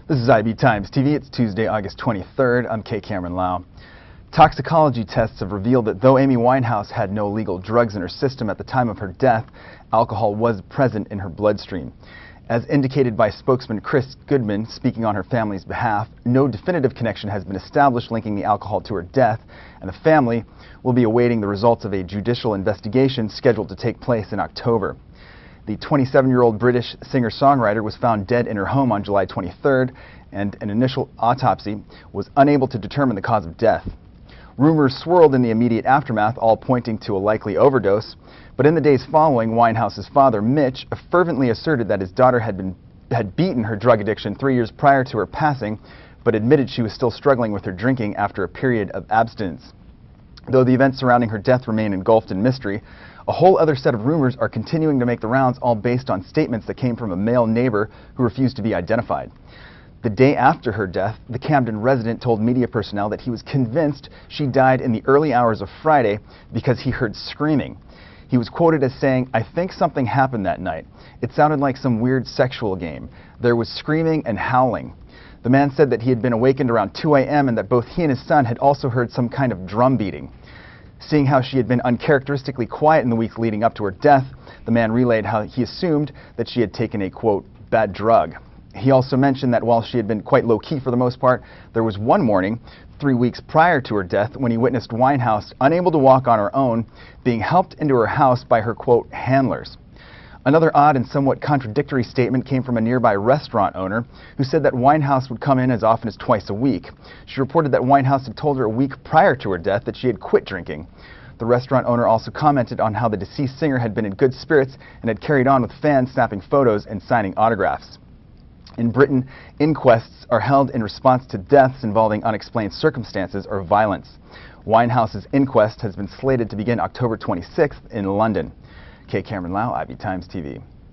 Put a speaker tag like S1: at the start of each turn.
S1: This is IB Times TV. It's Tuesday, August 23rd. I'm K. Cameron Lau. Toxicology tests have revealed that though Amy Winehouse had no illegal drugs in her system at the time of her death, alcohol was present in her bloodstream. As indicated by spokesman Chris Goodman, speaking on her family's behalf, no definitive connection has been established linking the alcohol to her death, and the family will be awaiting the results of a judicial investigation scheduled to take place in October. The 27-year-old British singer-songwriter was found dead in her home on July 23rd, and an initial autopsy was unable to determine the cause of death. Rumors swirled in the immediate aftermath, all pointing to a likely overdose, but in the days following, Winehouse's father, Mitch, fervently asserted that his daughter had beaten her drug addiction 3 years prior to her passing, but admitted she was still struggling with her drinking after a period of abstinence. Though the events surrounding her death remain engulfed in mystery, a whole other set of rumors are continuing to make the rounds, all based on statements that came from a male neighbor who refused to be identified. The day after her death, the Camden resident told media personnel that he was convinced she died in the early hours of Friday because he heard screaming. He was quoted as saying, "I think something happened that night. It sounded like some weird sexual game. There was screaming and howling." The man said that he had been awakened around 2 a.m. and that both he and his son had also heard some kind of drum beating. Seeing how she had been uncharacteristically quiet in the weeks leading up to her death, the man relayed how he assumed that she had taken a, quote, bad drug. He also mentioned that while she had been quite low-key for the most part, there was one morning, 3 weeks prior to her death, when he witnessed Winehouse, unable to walk on her own, being helped into her house by her, quote, handlers. Another odd and somewhat contradictory statement came from a nearby restaurant owner who said that Winehouse would come in as often as twice a week. She reported that Winehouse had told her a week prior to her death that she had quit drinking. The restaurant owner also commented on how the deceased singer had been in good spirits and had carried on with fans snapping photos and signing autographs. In Britain, inquests are held in response to deaths involving unexplained circumstances or violence. Winehouse's inquest has been slated to begin October 26th in London. K. Cameron Lau, IB Times TV.